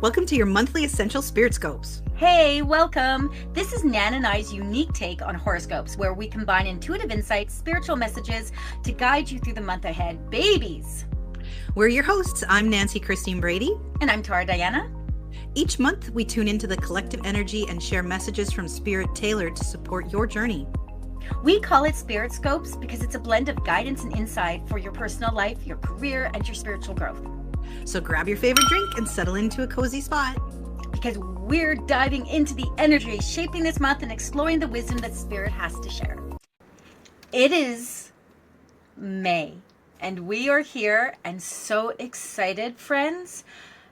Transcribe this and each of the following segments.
Welcome to your monthly Essential Spirit Scopes. Hey, welcome. This is Nan and I's unique take on horoscopes, where we combine intuitive insights, spiritual messages to guide you through the month ahead. Babies! We're your hosts. I'm Nancy Christine Brady. And I'm Tara Diana. Each month, we tune into the collective energy and share messages from Spirit tailored to support your journey. We call it Spirit Scopes because it's a blend of guidance and insight for your personal life, your career, and your spiritual growth. So grab your favorite drink and settle into a cozy spot. Because we're diving into the energy shaping this month and exploring the wisdom that Spirit has to share. It is May, and we are here and so excited, friends.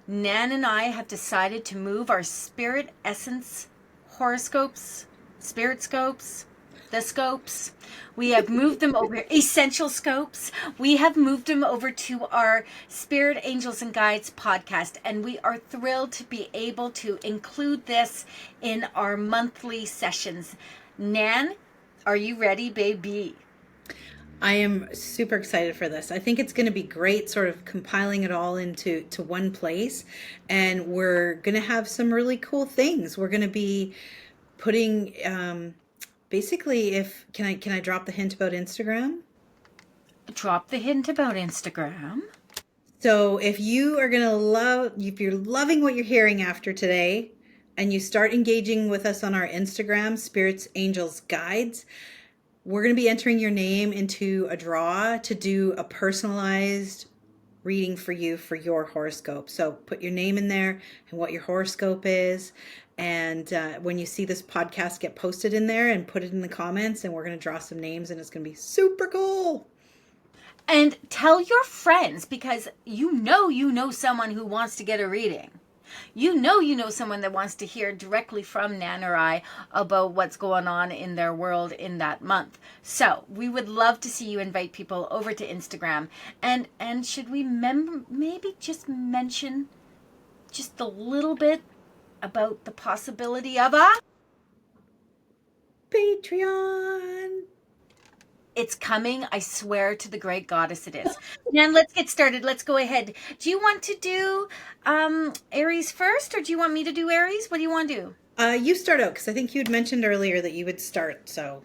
Nan and I have decided to move our Spirit Essence horoscopes, Spirit Scopes, the scopes. We have moved them over, essential scopes. We have moved them over to our Spirit Angels and Guides podcast, and we are thrilled to be able to include this in our monthly sessions. Nan, are you ready, baby? I am super excited for this. I think it's going to be great, sort of compiling it all into one place, and we're going to have some really cool things. We're going to be putting basically, can I drop the hint about Instagram? Drop the hint about Instagram. So if you're loving what you're hearing after today, and you start engaging with us on our Instagram, Spirits, Angels, Guides, we're going to be entering your name into a draw to do a personalized reading for you for your horoscope. So put your name in there and what your horoscope is. And when you see this podcast get posted in there, and put it in the comments, and we're going to draw some names, and it's going to be super cool. And tell your friends, because you know someone who wants to get a reading. You know someone that wants to hear directly from Nan or I about what's going on in their world in that month. So we would love to see you invite people over to Instagram. And should we maybe just mention just a little bit about the possibility of a Patreon? It's coming. I swear to the great goddess it is. Nan, let's get started. Let's go ahead. Do you want to do Aries first, or do you want me to do Aries? What do you want to do? You start out, because I think you'd mentioned earlier that you would start, so.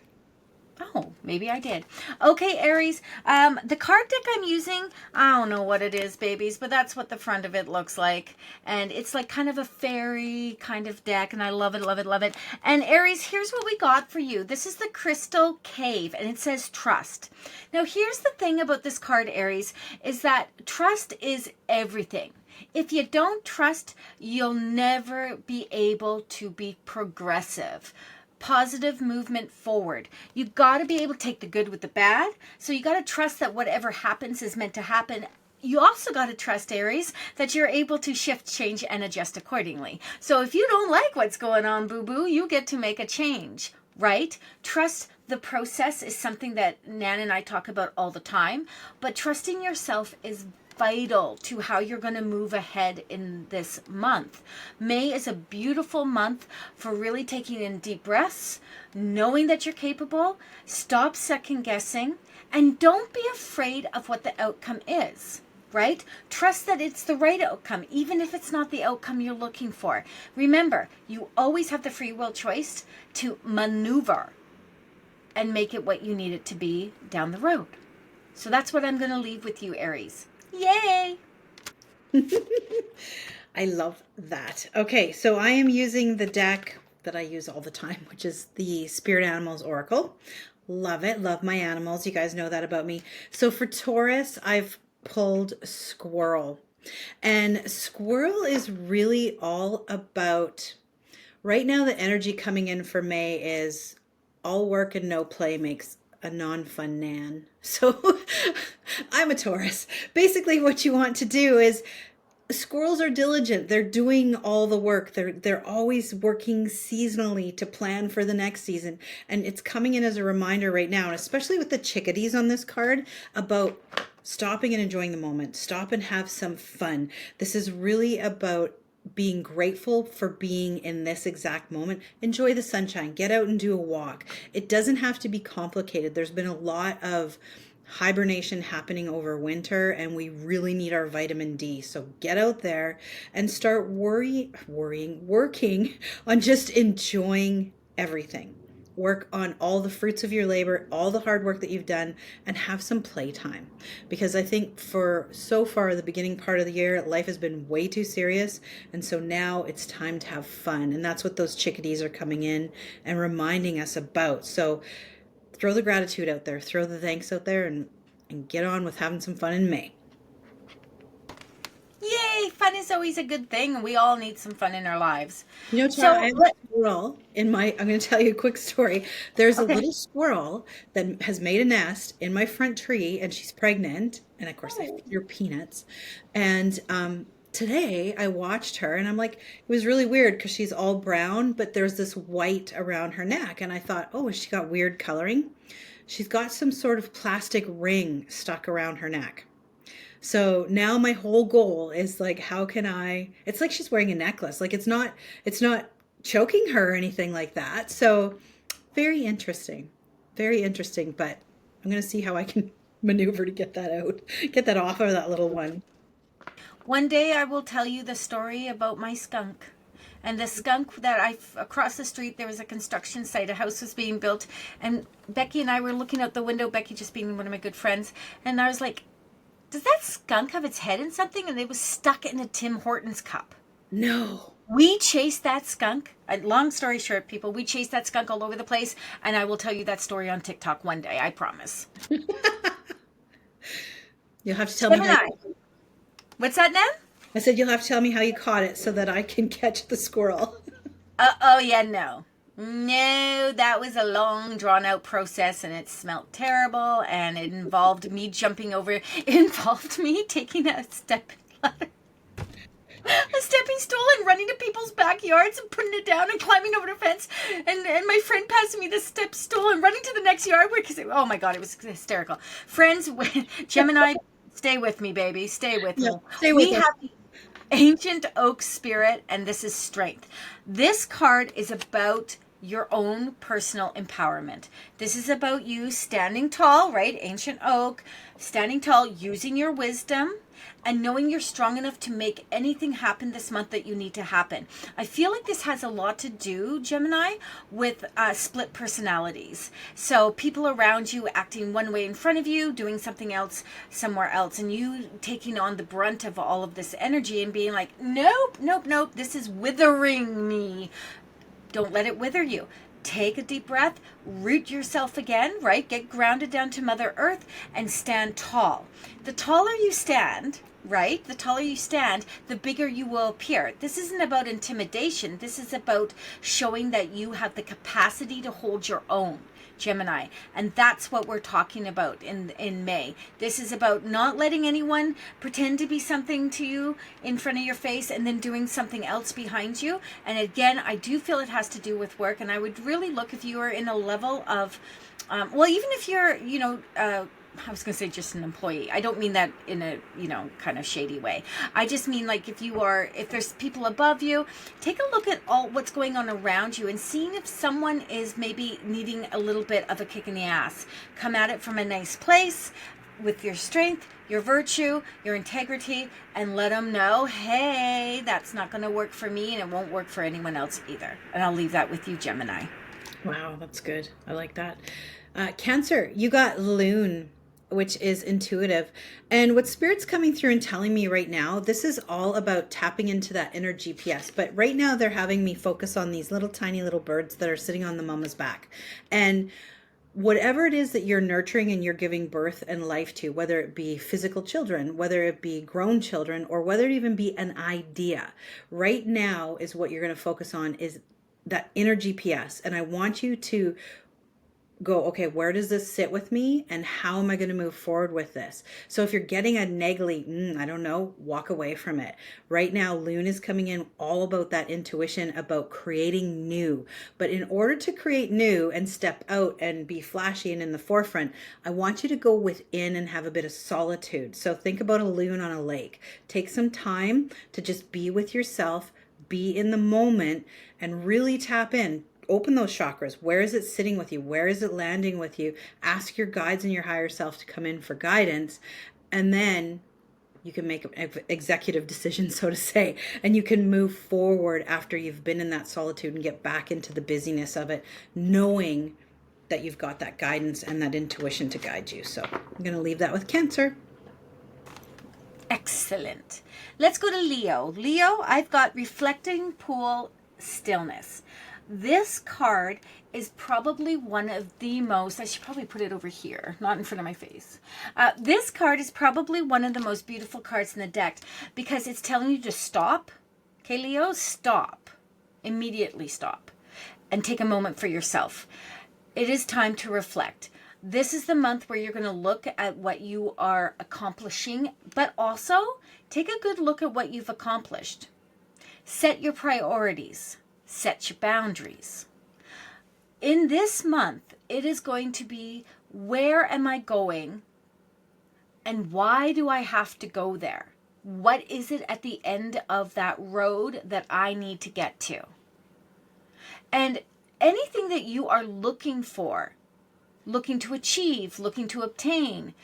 Oh, maybe I did. Okay, Aries. The card deck I'm using, I don't know what it is, babies, but that's what the front of it looks like. And it's like kind of a fairy kind of deck, and I love it, love it, love it. And Aries, here's what we got for you. This is the Crystal Cave, and it says trust. Now, here's the thing about this card, Aries, is that trust is everything. If you don't trust, you'll never be able to be progressive. Positive movement forward. You got to be able to take the good with the bad. So you got to trust that whatever happens is meant to happen. You also got to trust, Aries, that you're able to shift, change, and adjust accordingly. So if you don't like what's going on, boo-boo, you get to make a change, right? Trust the process is something that Nan and I talk about all the time, but trusting yourself is vital to how you're going to move ahead in this month. May is a beautiful month for really taking in deep breaths, knowing that you're capable, stop second guessing, and don't be afraid of what the outcome is, right? Trust that it's the right outcome, even if it's not the outcome you're looking for. Remember, you always have the free will choice to maneuver and make it what you need it to be down the road. So that's what I'm going to leave with you, Aries. Yay! I love that. Okay, so I am using the deck that I use all the time, which is the Spirit Animals Oracle. Love it. Love my animals. You guys know that about me. So for Taurus, I've pulled Squirrel. And Squirrel is really all about, right now the energy coming in for May is all work and no play makes a non-fun Nan. So I'm a Taurus. Basically what you want to do is, squirrels are diligent. They're doing all the work. They're always working seasonally to plan for the next season. And it's coming in as a reminder right now, and especially with the chickadees on this card, about stopping and enjoying the moment. Stop and have some fun. This is really about being grateful for being in this exact moment. Enjoy the sunshine. Get out and do a walk. It doesn't have to be complicated. There's been a lot of hibernation happening over winter, and we really need our vitamin D. So get out there and start working on just enjoying everything. Work on all the fruits of your labor, all the hard work that you've done, and have some playtime. Because I think for so far, the beginning part of the year, life has been way too serious. And so now it's time to have fun. And that's what those chickadees are coming in and reminding us about. So throw the gratitude out there, throw the thanks out there, and get on with having some fun in May. Yay! Fun is always a good thing. We all need some fun in our lives. You know, Tara, I have a squirrel in my, I'm going to tell you a quick story. There's a little squirrel that has made a nest in my front tree, and she's pregnant. And of course, I feed her peanuts. And today I watched her, and I'm like, it was really weird because she's all brown, but there's this white around her neck. And I thought, oh, has she got weird coloring? She's got some sort of plastic ring stuck around her neck. So now my whole goal is like, how can I, it's like she's wearing a necklace. Like it's not choking her or anything like that. So very interesting, but I'm going to see how I can maneuver to get that out, get that off of that little one. One day I will tell you the story about my skunk. And the skunk that across the street, there was a construction site, a house was being built. And Becky and I were looking out the window, Becky just being one of my good friends. And I was like, does that skunk have its head in something? And it was stuck in a Tim Hortons cup. No. We chased that skunk. Long story short, people, we chased that skunk all over the place. And I will tell you that story on TikTok one day, I promise. You'll have to tell me how. What's that, Nan? I said you'll have to tell me how you caught it so that I can catch the squirrel. Oh, yeah, no. No, that was a long, drawn-out process, and it smelled terrible, and it involved me jumping over. It involved me taking a stepping stool and running to people's backyards and putting it down and climbing over the fence, and my friend passing me the step stool and running to the next yard because, oh my God, it was hysterical. Friends, Gemini, stay with me, baby. Stay with me. Stay with us. We have the Ancient Oak Spirit, and this is Strength. This card is about your own personal empowerment. This is about you standing tall, right? Ancient Oak, standing tall, using your wisdom, and knowing you're strong enough to make anything happen this month that you need to happen. I feel like this has a lot to do, Gemini, with split personalities. So people around you acting one way in front of you, doing something else somewhere else, and you taking on the brunt of all of this energy and being like, nope, nope, nope, this is withering me. Don't let it wither you. Take a deep breath, root yourself again, right? Get grounded down to Mother Earth and stand tall. The taller you stand, right? The taller you stand, the bigger you will appear. This isn't about intimidation. This is about showing that you have the capacity to hold your own, Gemini. And that's what we're talking about in May. This is about not letting anyone pretend to be something to you in front of your face and then doing something else behind you. And again, I do feel it has to do with work. And I would really look if you are in a level of, well, even if you're, I was going to say just an employee. I don't mean that in a, kind of shady way. I just mean like if there's people above you, take a look at all what's going on around you and seeing if someone is maybe needing a little bit of a kick in the ass. Come at it from a nice place with your strength, your virtue, your integrity, and let them know, hey, that's not going to work for me and it won't work for anyone else either. And I'll leave that with you, Gemini. Wow, that's good. I like that. Cancer, you got Loon, which is intuitive. And what Spirit's coming through and telling me right now, this is all about tapping into that inner GPS. But right now they're having me focus on these little tiny little birds that are sitting on the mama's back. And whatever it is that you're nurturing and you're giving birth and life to, whether it be physical children, whether it be grown children, or whether it even be an idea, right now is what you're going to focus on is that inner GPS. And I want you to go, okay, where does this sit with me and how am I going to move forward with this? So if you're getting a niggly, I don't know, walk away from it. Right now, Loon is coming in all about that intuition, about creating new. But in order to create new and step out and be flashy and in the forefront, I want you to go within and have a bit of solitude. So think about a loon on a lake. Take some time to just be with yourself, be in the moment, and really tap in. open those chakras. Where is it sitting with you? Where is it landing with you? Ask your guides and your higher self to come in for guidance. And then you can make an executive decision, so to say, and you can move forward after you've been in that solitude and get back into the busyness of it, knowing that you've got that guidance and that intuition to guide you. So I'm going to leave that with Cancer. Excellent. Let's go to Leo. Leo, I've got Reflecting Pool Stillness. This card is probably one of the most, I should probably put it over here, not in front of my face. This card is probably one of the most beautiful cards in the deck because it's telling you to stop. Okay, Leo, stop. Immediately stop. And take a moment for yourself. It is time to reflect. This is the month where you're going to look at what you are accomplishing, but also take a good look at what you've accomplished. Set your priorities. Set your boundaries. In this month, it is going to be, where am I going and why do I have to go there? What is it at the end of that road that I need to get to? And anything that you are looking for, looking to achieve, looking to obtain,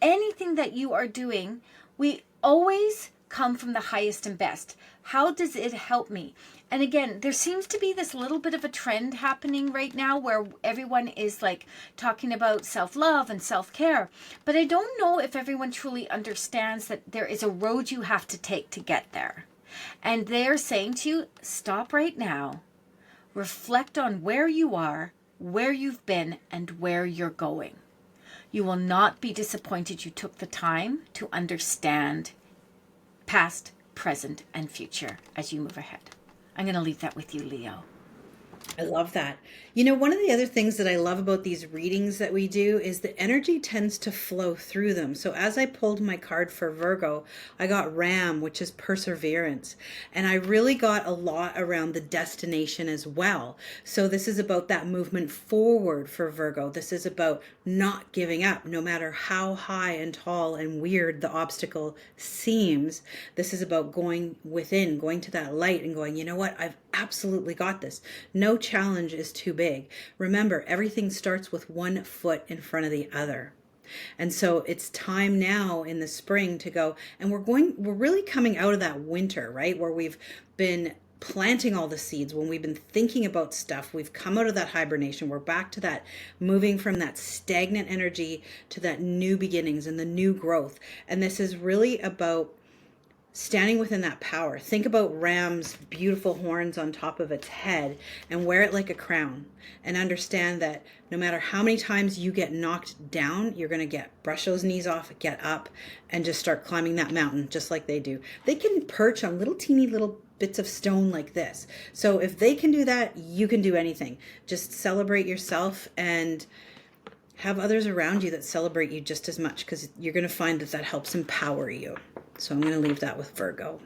anything that you are doing, we always come from the highest and best. How does it help me? And again, there seems to be this little bit of a trend happening right now where everyone is like talking about self-love and self-care. But I don't know if everyone truly understands that there is a road you have to take to get there. And they're saying to you, stop right now. Reflect on where you are, where you've been, and where you're going. You will not be disappointed you took the time to understand past, present, and future as you move ahead. I'm going to leave that with you, Leo. I love that. You know, one of the other things that I love about these readings that we do is the energy tends to flow through them. So as I pulled my card for Virgo, I got Ram, which is perseverance. And I really got a lot around the destination as well. So this is about that movement forward for Virgo. This is about not giving up, no matter how high and tall and weird the obstacle seems. This is about going within, going to that light and going, you know what, I've absolutely got this. No challenge is too big. Remember, everything starts with one foot in front of the other. And so it's time now in the spring to go, and we're really coming out of that winter, right? Where we've been planting all the seeds, when we've been thinking about stuff, we've come out of that hibernation. We're back to that, moving from that stagnant energy to that new beginnings and the new growth. And this is really about standing within that power. Think about Ram's beautiful horns on top of its head and wear it like a crown, and understand that no matter how many times you get knocked down, you're going to brush those knees off, get up, and just start climbing that mountain just like they do. They can perch on little teeny little bits of stone like this. So if they can do that, you can do anything. Just celebrate yourself and have others around you that celebrate you just as much, because you're going to find that that helps empower you. So I'm going to leave that with Virgo.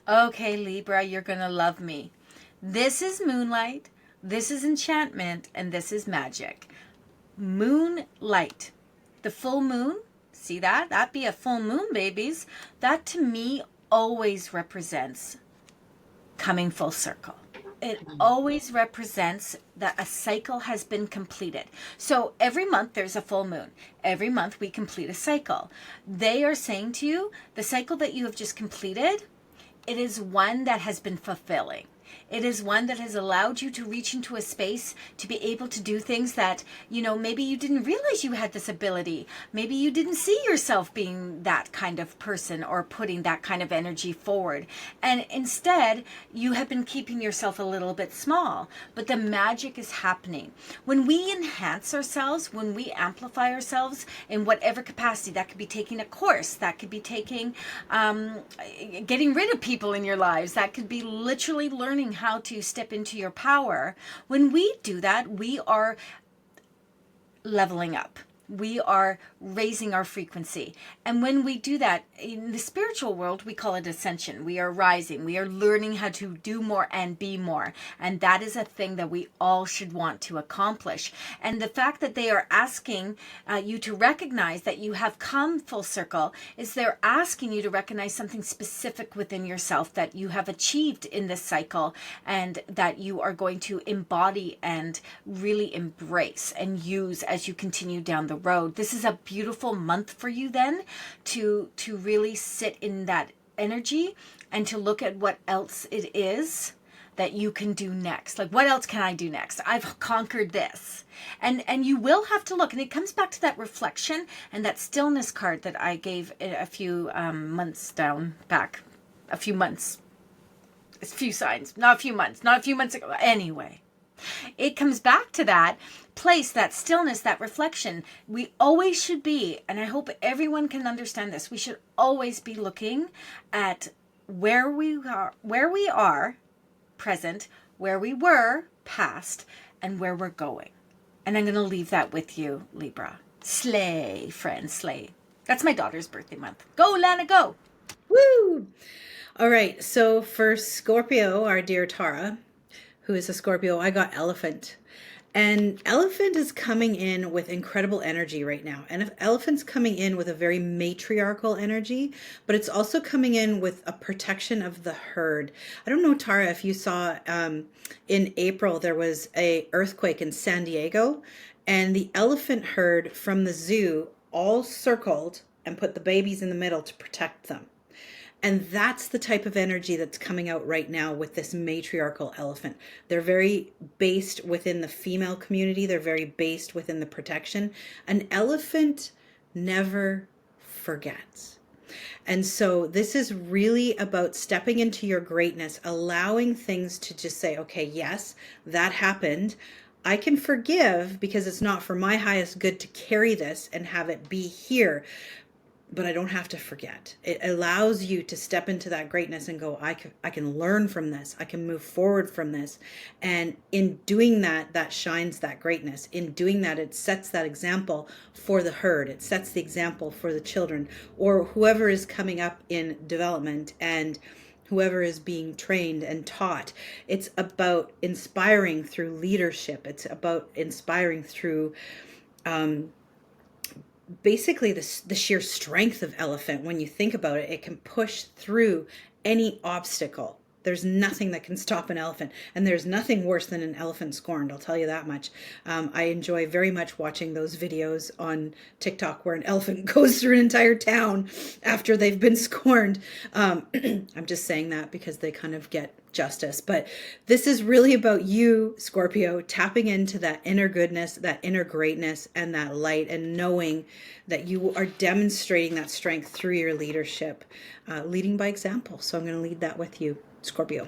Okay, Libra, you're going to love me. This is Moonlight, this is Enchantment, and this is Magic. Moonlight. The full moon, see that? That'd be a full moon, babies. That to me always represents coming full circle. It always represents that a cycle has been completed. So every month there's a full moon. Every month we complete a cycle. They are saying to you, the cycle that you have just completed, it is one that has been fulfilling. It is one that has allowed you to reach into a space to be able to do things that, you know, maybe you didn't realize you had this ability. Maybe you didn't see yourself being that kind of person or putting that kind of energy forward. And instead, you have been keeping yourself a little bit small. But the magic is happening. When we enhance ourselves, when we amplify ourselves in whatever capacity, that could be taking a course, that could be taking, getting rid of people in your lives, that could be literally learning how to step into your power. When we do that, we are leveling up. We are raising our frequency. And when we do that, in the spiritual world, we call it ascension. We are rising. We are learning how to do more and be more. And that is a thing that we all should want to accomplish. And the fact that they are asking you to recognize that you have come full circle is they're asking you to recognize something specific within yourself that you have achieved in this cycle, and that you are going to embody and really embrace and use as you continue down the road. This is a beautiful month for you then to really sit in that energy and to look at what else it is that you can do next. Like, what else can I do next? I've conquered this. And you will have to look, and it comes back to that reflection and that stillness card that I gave a few months down back, a few months ago. Anyway, it comes back to that place, that stillness, that reflection. We always should be, and I hope everyone can understand this, we should always be looking at where we are present, where we were past, and where we're going. And I'm going to leave that with you, Libra. Slay, friend, slay. That's my daughter's birthday month. Go, Lana, go. Woo! All right, so for Scorpio, our dear Tara, who is a Scorpio, I got Elephant. And Elephant is coming in with incredible energy right now. And if Elephant's coming in with a very matriarchal energy, but it's also coming in with a protection of the herd. I don't know, Tara, if you saw in April, there was a earthquake in San Diego, and the elephant herd from the zoo all circled and put the babies in the middle to protect them. And that's the type of energy that's coming out right now with this matriarchal elephant. They're very based within the female community. They're very based within the protection. An elephant never forgets. And so this is really about stepping into your greatness, allowing things to just say, okay, yes, that happened. I can forgive because it's not for my highest good to carry this and have it be here. But I don't have to forget. It allows you to step into that greatness and go, I can learn from this. I can move forward from this. And in doing that, that shines that greatness. In doing that, it sets that example for the herd. It sets the example for the children or whoever is coming up in development and whoever is being trained and taught. It's about inspiring through leadership. It's about inspiring through basically the sheer strength of elephant. When you think about it, it can push through any obstacle. There's nothing that can stop an elephant, and there's nothing worse than an elephant scorned, I'll tell you that much. I enjoy very much watching those videos on TikTok where an elephant goes through an entire town after they've been scorned. I'm just saying that because they kind of get justice. But this is really about you, Scorpio, tapping into that inner goodness, that inner greatness, and that light, and knowing that you are demonstrating that strength through your leadership, leading by example. So I'm going to lead that with you, Scorpio.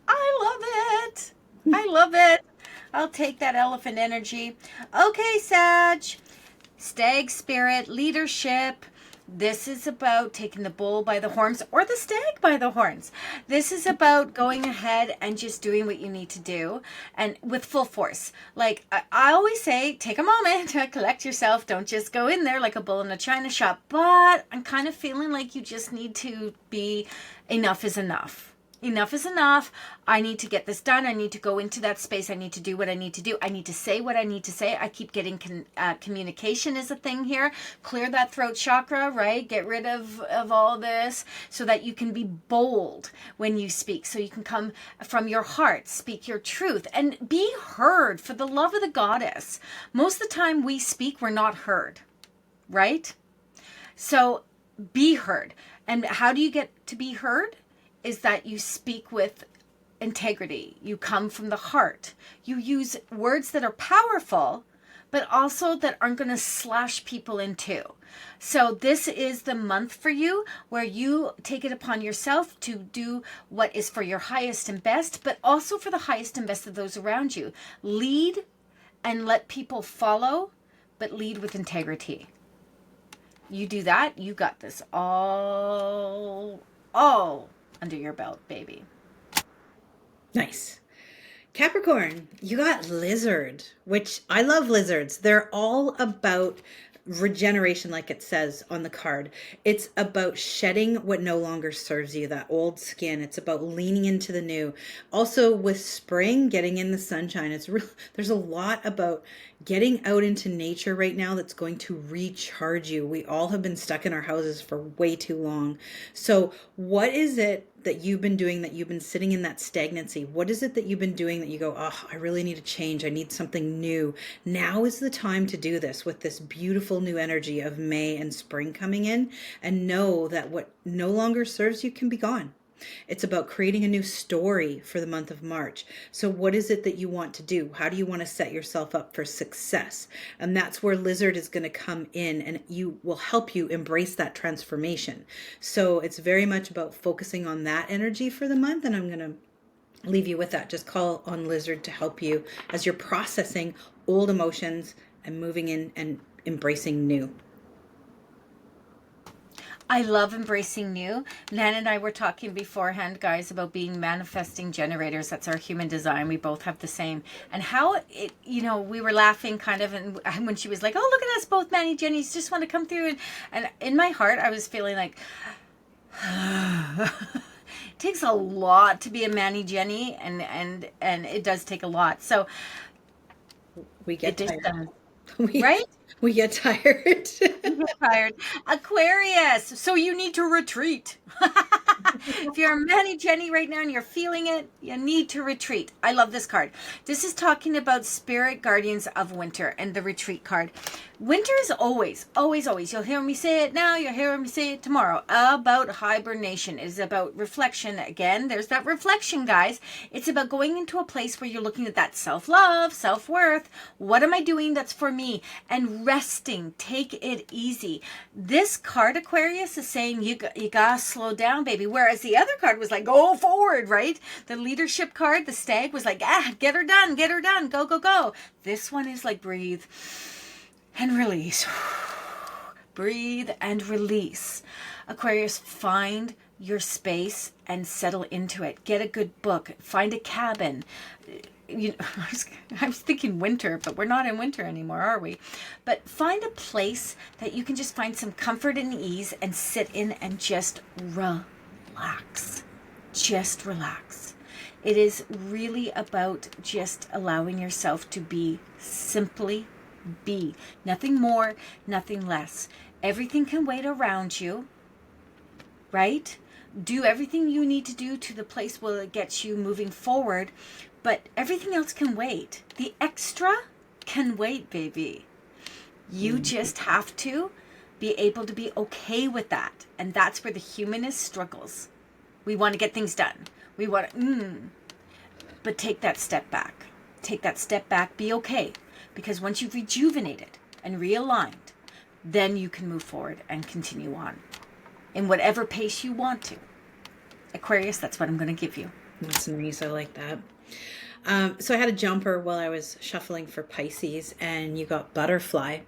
I love it. I love it. I'll take that elephant energy. Okay, Sag. Stag spirit, leadership. This is about taking the bull by the horns or the stag by the horns. This is about going ahead and just doing what you need to do, and with full force. Like I always say, take a moment to collect yourself. Don't just go in there like a bull in a china shop. But I'm kind of feeling like you just need to be, enough is enough. Enough is enough. I need to get this done. I need to go into that space. I need to do what I need to do. I need to say what I need to say. I keep getting communication is a thing here. Clear that throat chakra, right? Get rid of all this so that you can be bold when you speak. So you can come from your heart, speak your truth, and be heard for the love of the goddess. Most of the time we speak, we're not heard, right? So be heard. And how do you get to be heard? Is that you speak with integrity. You come from the heart. You use words that are powerful, but also that aren't going to slash people in two. So this is the month for you where you take it upon yourself to do what is for your highest and best, but also for the highest and best of those around you. Lead and let people follow, but lead with integrity. You do that, you got this all under your belt, baby. Nice. Capricorn, you got lizard, which I love lizards. They're all about regeneration, like it says on the card. It's about shedding what no longer serves you, that old skin. It's about leaning into the new. Also with spring, getting in the sunshine. There's a lot about getting out into nature right now that's going to recharge you. We all have been stuck in our houses for way too long. So what is it that you've been doing, that you've been sitting in that stagnancy? What is it that you've been doing that you go, oh, I really need to change. I need something new. Now is the time to do this with this beautiful new energy of May and spring coming in, and know that what no longer serves you can be gone. It's about creating a new story for the month of March. So what is it that you want to do? How do you want to set yourself up for success? And that's where Lizard is going to come in, and you will help you embrace that transformation. So it's very much about focusing on that energy for the month. And I'm going to leave you with that. Just call on Lizard to help you as you're processing old emotions and moving in and embracing new. I love embracing new. Nan and I were talking beforehand, guys, about being manifesting generators. That's our human design. We both have the same. And how it, we were laughing kind of, and when she was like, oh, look at us both, Manny Jennies, just want to come through. And in my heart, I was feeling like, it takes a lot to be a Manny Jenny, and it does take a lot. So we get tired. Right? We get tired. Tired. Aquarius. So you need to retreat. If you're a Manny Jenny right now and you're feeling it, you need to retreat. I love this card. This is talking about spirit guardians of winter and the retreat card. Winter is always, always, always. You'll hear me say it now. You'll hear me say it tomorrow. About hibernation. It is about reflection. Again, there's that reflection, guys. It's about going into a place where you're looking at that self-love, self-worth. What am I doing that's for me? And resting. Take it easy. This card, Aquarius, is saying you gotta slow down, baby. Whereas the other card was like, go forward, right? The leadership card, the Stag, was like, get her done, go, go, go. This one is like, breathe and release. Breathe and release. Aquarius, find your space and settle into it. Get a good book. Find a cabin. I was thinking winter, but we're not in winter anymore, are we? But find a place that you can just find some comfort and ease and sit in and just relax. Just relax. It is really about just allowing yourself to be, simply be. Nothing more, nothing less. Everything can wait around you, right? Do everything you need to do to the place where it gets you moving forward, but everything else can wait. The extra can wait, baby. You just have to be able to be okay with that. And that's where the humanist struggles. We want to get things done. We want to, but take that step back. Take that step back. Be okay. Because once you've rejuvenated and realigned, then you can move forward and continue on in whatever pace you want to. Aquarius, that's what I'm going to give you. That's nice. I like that. So I had a jumper while I was shuffling for Pisces, and you got butterfly.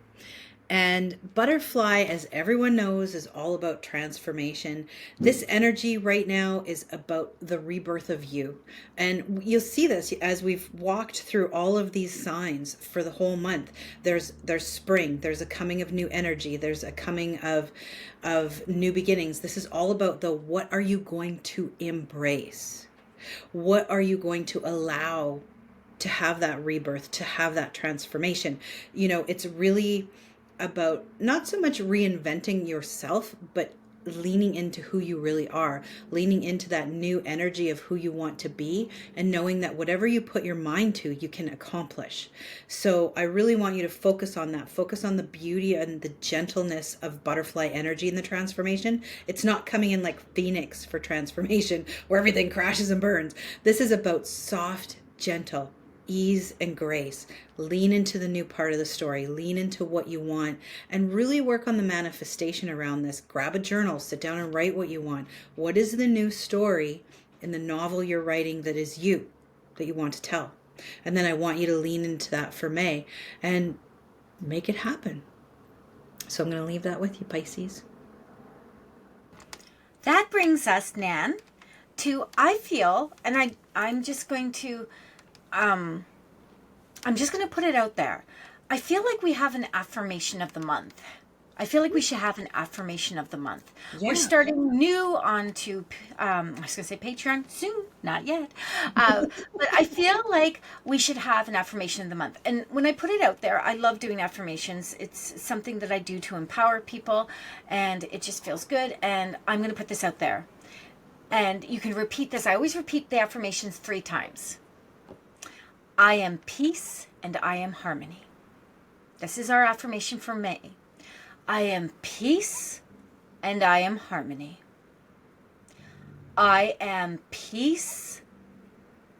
And butterfly, as everyone knows, is all about transformation. This energy right now is about the rebirth of you. And you'll see this as we've walked through all of these signs for the whole month. There's spring, there's a coming of new energy, there's a coming of new beginnings. This is all about what are you going to embrace? What are you going to allow to have that rebirth, to have that transformation? It's really about not so much reinventing yourself, but leaning into who you really are, leaning into that new energy of who you want to be, and knowing that whatever you put your mind to, you can accomplish. So I really want you to focus on that. Focus on the beauty and the gentleness of butterfly energy in the transformation. It's not coming in like Phoenix for transformation, where everything crashes and burns. This is about soft, gentle ease and grace. Lean into the new part of the story. Lean into what you want and really work on the manifestation around this. Grab a journal, sit down and write what you want. What is the new story in the novel you're writing that is you, that you want to tell? And then I want you to lean into that for May and make it happen. So I'm going to leave that with you, Pisces. That brings us, Nan, to, I feel, and I'm just going to I'm just going to put it out there. I feel like we have an affirmation of the month. I feel like we should have an affirmation of the month. Yeah. We're starting new onto, I was going to say Patreon soon, not yet. But I feel like we should have an affirmation of the month. And when I put it out there, I love doing affirmations. It's something that I do to empower people, and it just feels good. And I'm going to put this out there. And you can repeat this. I always repeat the affirmations 3 times. I am peace and I am harmony. This is our affirmation for May. I am peace and I am harmony. I am peace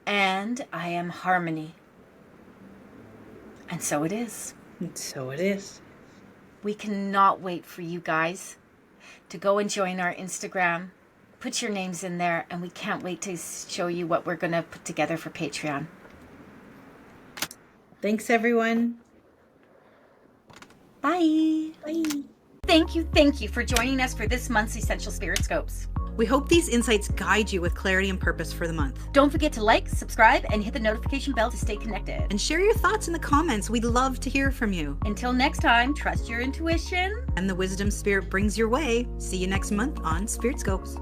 and I am harmony. And so it is. And so it is. We cannot wait for you guys to go and join our Instagram. Put your names in there, and we can't wait to show you what we're going to put together for Patreon. Thanks, everyone. Bye. Bye. Thank you for joining us for this month's Essential Spirit Scopes. We hope these insights guide you with clarity and purpose for the month. Don't forget to like, subscribe, and hit the notification bell to stay connected. And share your thoughts in the comments. We'd love to hear from you. Until next time, trust your intuition. And the wisdom Spirit brings your way. See you next month on Spirit Scopes.